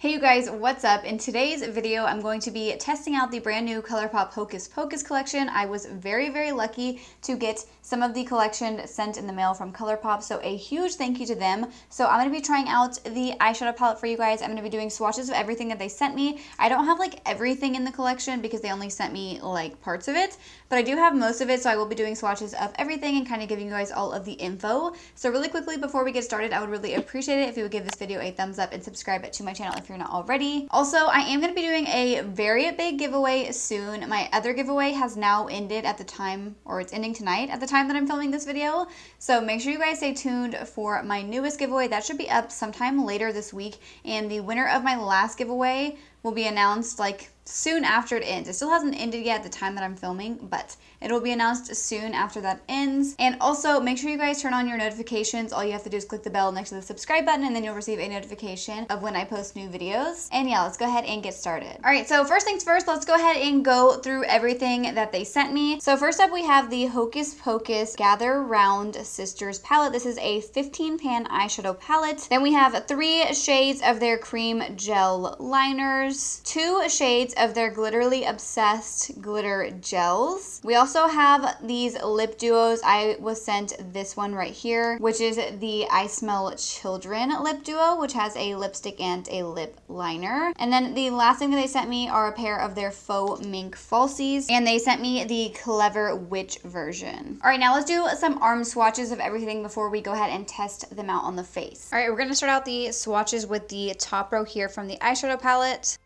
Hey you guys, what's up? In today's video, I'm going to be testing out the brand new ColourPop Hocus Pocus collection. I was very lucky to get some of the collection sent in the mail from ColourPop, so a huge thank you to them. So I'm going to be trying out the eyeshadow palette for you guys. I'm going to be doing swatches of everything that they sent me. I don't have like everything in the collection because they only sent me like parts of it, but I do have most of it, so I will be doing swatches of everything and kind of giving you guys all of the info. So really quickly, before we get started, I would really appreciate it if you would give this video a thumbs up and subscribe to my channel if you're not already. Also, I am going to be doing a very big giveaway soon. My other giveaway has now ended at the time, or it's ending tonight at the time that I'm filming this video. So make sure you guys stay tuned for my newest giveaway. That should be up sometime later this week. And the winner of my last giveaway will be announced like soon after it ends. It still hasn't ended yet at the time that I'm filming, but it will be announced soon after that ends. And also make sure you guys turn on your notifications. All you have to do is click the bell next to the subscribe button and then you'll receive a notification of when I post new videos. And yeah, let's go ahead and get started. All right, so first things first, let's go ahead and go through everything that they sent me. So first up, we have the Hocus Pocus Gather Round Sisters palette. This is a 15 pan eyeshadow palette. Then we have 3 shades of their cream gel liners, 2 shades of their Glitterly Obsessed glitter gels. We also have these lip duos. I was sent this one right here, which is the I Smell Children lip duo, which has a lipstick and a lip liner. And then the last thing that they sent me are a pair of their faux mink falsies, and they sent me the Clever Witch version. All right, now let's do some arm swatches of everything before we go ahead and test them out on the face. All right, we're gonna start out the swatches with the top row here from the eyeshadow palette.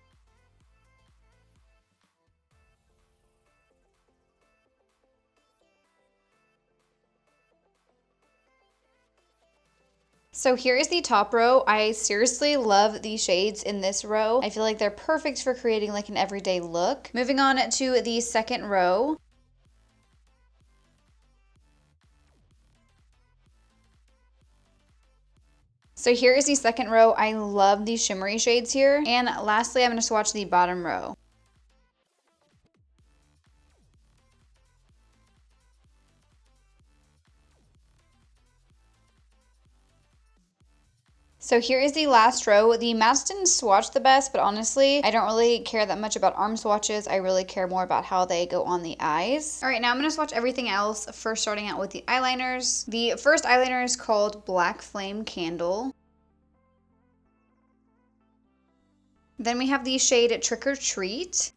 So here is the top row. I seriously love the shades in this row. I feel like they're perfect for creating like an everyday look. Moving on to the second row. So here is the second row. I love these shimmery shades here. And lastly, I'm going to swatch the bottom row. So here is the last row. The mattes didn't swatch the best, but honestly, I don't really care that much about arm swatches. I really care more about how they go on the eyes. All right, now I'm gonna swatch everything else. First, starting out with the eyeliners. The first eyeliner is called Black Flame Candle. Then we have the shade Trick or Treat.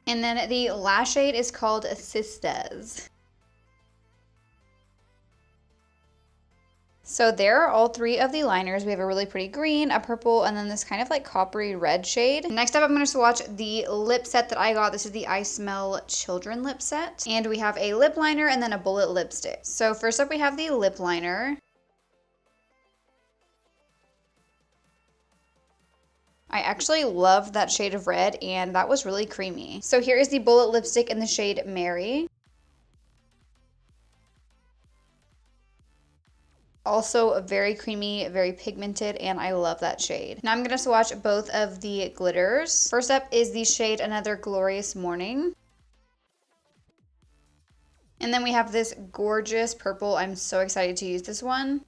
And then the last shade is called Sisters. So there are all 3 of the liners. We have a really pretty green, a purple, and then this kind of like coppery red shade. Next up, I'm going to swatch the lip set that I got. This is the I Smell Children lip set. And we have a lip liner and then a bullet lipstick. So first up, we have the lip liner. I actually love that shade of red, and that was really creamy. So here is the bullet lipstick in the shade Mary. Also very creamy, very pigmented, and I love that shade. Now I'm going to swatch both of the glitters. First up is the shade Another Glorious Morning. And then we have this gorgeous purple. I'm so excited to use this one.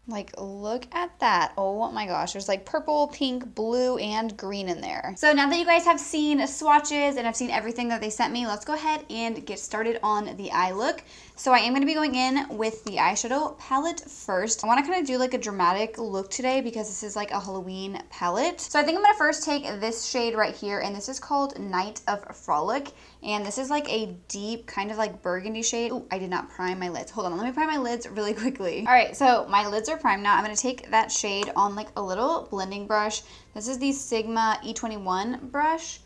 Like, look at that. Oh my gosh, there's like purple, pink, blue, and green in there. So now that you guys have seen swatches and I've seen everything that they sent me, let's go ahead and get started on the eye look. So I am going to be going in with the eyeshadow palette first. I want to kind of do like a dramatic look today because this is like a Halloween palette. So I think I'm going to first take this shade right here, and this is called Night of Frolic. And this is like a deep kind of like burgundy shade. Oh, I did not prime my lids. Hold on, let me prime my lids really quickly. All right, so my lids are primed now. I'm going to take that shade on like a little blending brush. This is the Sigma E21 brush.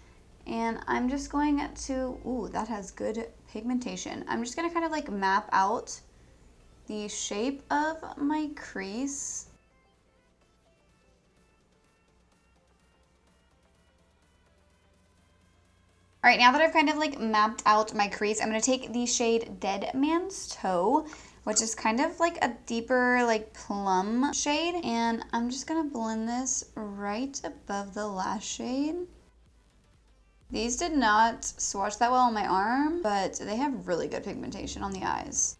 And I'm just going to, ooh, that has good pigmentation. I'm just gonna kind of like map out the shape of my crease. All right, now that I've kind of like mapped out my crease, I'm gonna take the shade Dead Man's Toe, which is kind of like a deeper like plum shade. And I'm just gonna blend this right above the lash shade. These did not swatch that well on my arm, but they have really good pigmentation on the eyes.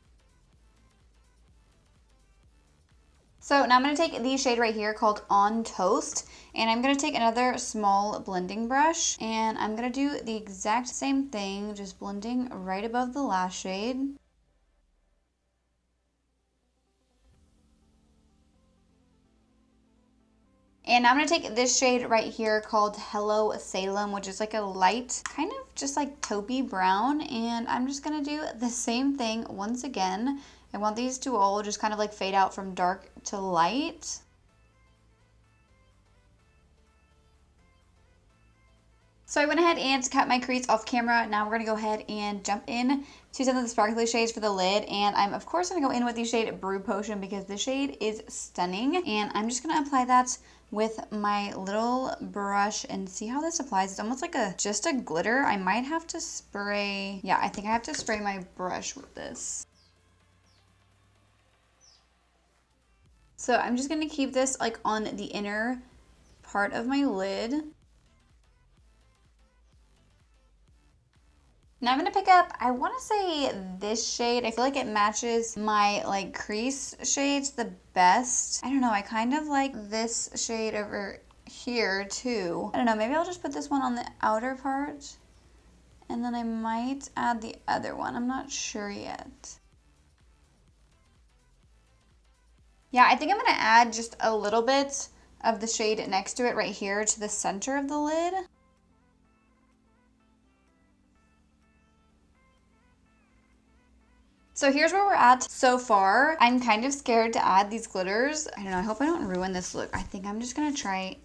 So now I'm going to take the shade right here called On Toast, and I'm going to take another small blending brush, and I'm going to do the exact same thing, just blending right above the lash shade. And now I'm going to take this shade right here called Hello Salem, which is like a light, kind of just like taupey brown. And I'm just going to do the same thing once again. I want these to all just kind of like fade out from dark to light. So I went ahead and cut my crease off camera. Now we're going to go ahead and jump in to some of the sparkly shades for the lid. And I'm of course going to go in with the shade Brew Potion because this shade is stunning. And I'm just going to apply that with my little brush and see how this applies. It's almost like just a glitter. I might have to spray. Yeah, I think I have to spray my brush with this. So I'm just going to keep this like on the inner part of my lid. Now I'm going to pick up, I want to say this shade. I feel like it matches my like crease shades the best. I don't know, I kind of like this shade over here too. I don't know, maybe I'll just put this one on the outer part and then I might add the other one. I'm not sure yet. Yeah, I think I'm going to add just a little bit of the shade next to it right here to the center of the lid. So here's where we're at so far. I'm kind of scared to add these glitters. I don't know, I hope I don't ruin this look. I think I'm just gonna try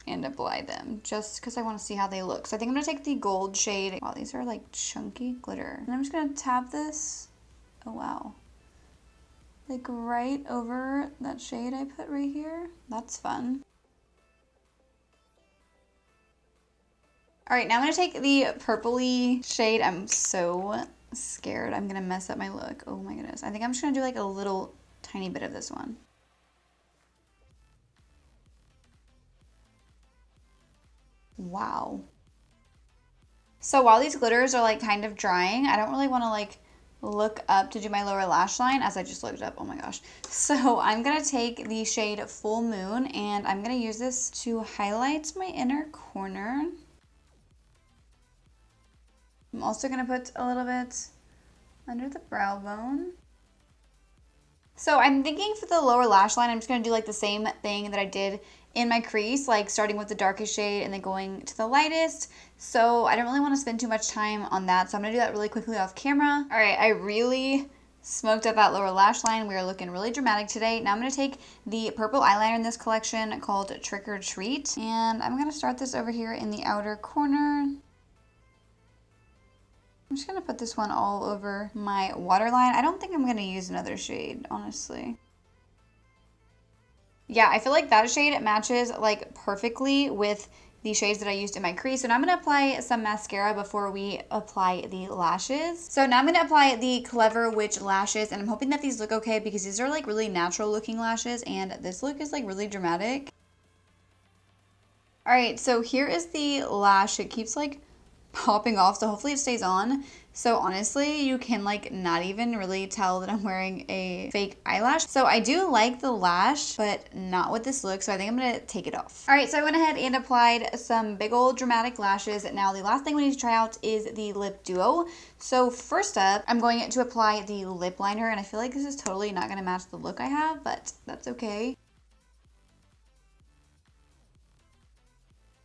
and apply them just because I want to see how they look. So I think I'm gonna take the gold shade. Wow, these are like chunky glitter. And I'm just gonna tap this. Oh wow. Like right over that shade I put right here. That's fun. All right, now I'm gonna take the purpley shade. I'm so scared I'm gonna mess up my look. Oh my goodness. I think I'm just gonna do like a little tiny bit of this one. Wow. So while these glitters are like kind of drying, I don't really want to like look up to do my lower lash line as I just looked up. Oh my gosh. So I'm gonna take the shade Full Moon and I'm gonna use this to highlight my inner corner. I'm also gonna put a little bit under the brow bone. So I'm thinking for the lower lash line, I'm just gonna do like the same thing that I did in my crease, like starting with the darkest shade and then going to the lightest. So I don't really wanna spend too much time on that. So I'm gonna do that really quickly off camera. All right, I really smoked up that lower lash line. We are looking really dramatic today. Now I'm gonna take the purple eyeliner in this collection called Trick or Treat. And I'm gonna start this over here in the outer corner. I'm just gonna put this one all over my waterline. I don't think I'm gonna use another shade, honestly. Yeah, I feel like that shade matches like perfectly with the shades that I used in my crease. And I'm gonna apply some mascara before we apply the lashes. So now I'm gonna apply the Clever Witch lashes, and I'm hoping that these look okay because these are like really natural looking lashes and this look is like really dramatic. All right, so here is the lash. It keeps like popping off, so hopefully it stays on. So honestly, you can like not even really tell that I'm wearing a fake eyelash. So I do like the lash, but not with this look, so I think I'm gonna take it off. All right, so I went ahead and applied some big old dramatic lashes. Now the last thing we need to try out is the lip duo. So first up, I'm going to apply the lip liner, and I feel like this is totally not gonna match the look I have, but that's okay.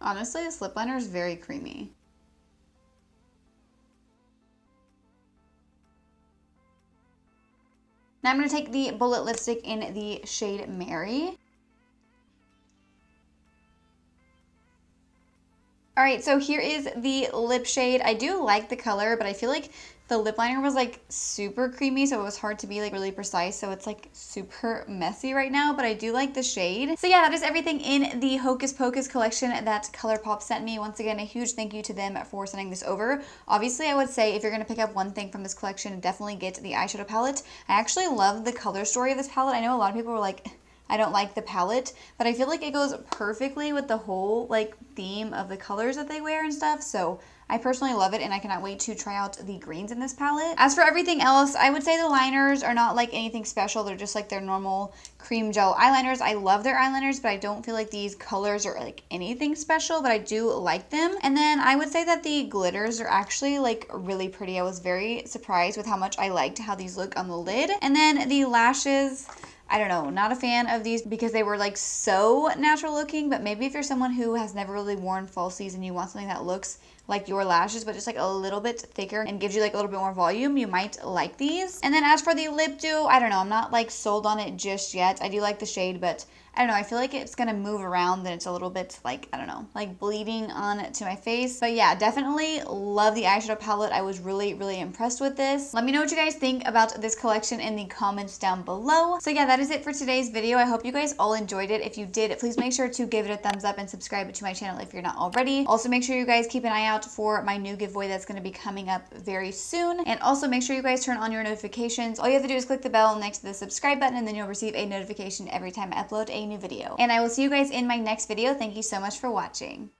Honestly, this lip liner is very creamy. Now I'm going to take the Bullet lipstick in the shade Mary. All right, so here is the lip shade. I do like the color, but I feel like the lip liner was like super creamy, so it was hard to be like really precise. So it's like super messy right now, but I do like the shade. So yeah, that is everything in the Hocus Pocus collection that ColourPop sent me. Once again, a huge thank you to them for sending this over. Obviously, I would say if you're gonna pick up one thing from this collection, definitely get the eyeshadow palette. I actually love the color story of this palette. I know a lot of people were like, I don't like the palette, but I feel like it goes perfectly with the whole like theme of the colors that they wear and stuff. So I personally love it and I cannot wait to try out the greens in this palette. As for everything else, I would say the liners are not like anything special. They're just like their normal cream gel eyeliners. I love their eyeliners, but I don't feel like these colors are like anything special, but I do like them. And then I would say that the glitters are actually like really pretty. I was very surprised with how much I liked how these look on the lid. And then the lashes, I don't know, not a fan of these because they were like so natural looking, but maybe if you're someone who has never really worn falsies and you want something that looks like your lashes but just like a little bit thicker and gives you like a little bit more volume, you might like these. And then as for the lip dew, I don't know, I'm not like sold on it just yet. I do like the shade, but I don't know, I feel like it's gonna move around and it's a little bit like, I don't know, like bleeding on to my face. But yeah, definitely love the eyeshadow palette. I was really, really impressed with this. Let me know what you guys think about this collection in the comments down below. So yeah, that is it for today's video. I hope you guys all enjoyed it. If you did, please make sure to give it a thumbs up and subscribe to my channel if you're not already. Also, make sure you guys keep an eye out for my new giveaway that's gonna be coming up very soon. And also make sure you guys turn on your notifications. All you have to do is click the bell next to the subscribe button and then you'll receive a notification every time I upload a new video. And I will see you guys in my next video. Thank you so much for watching.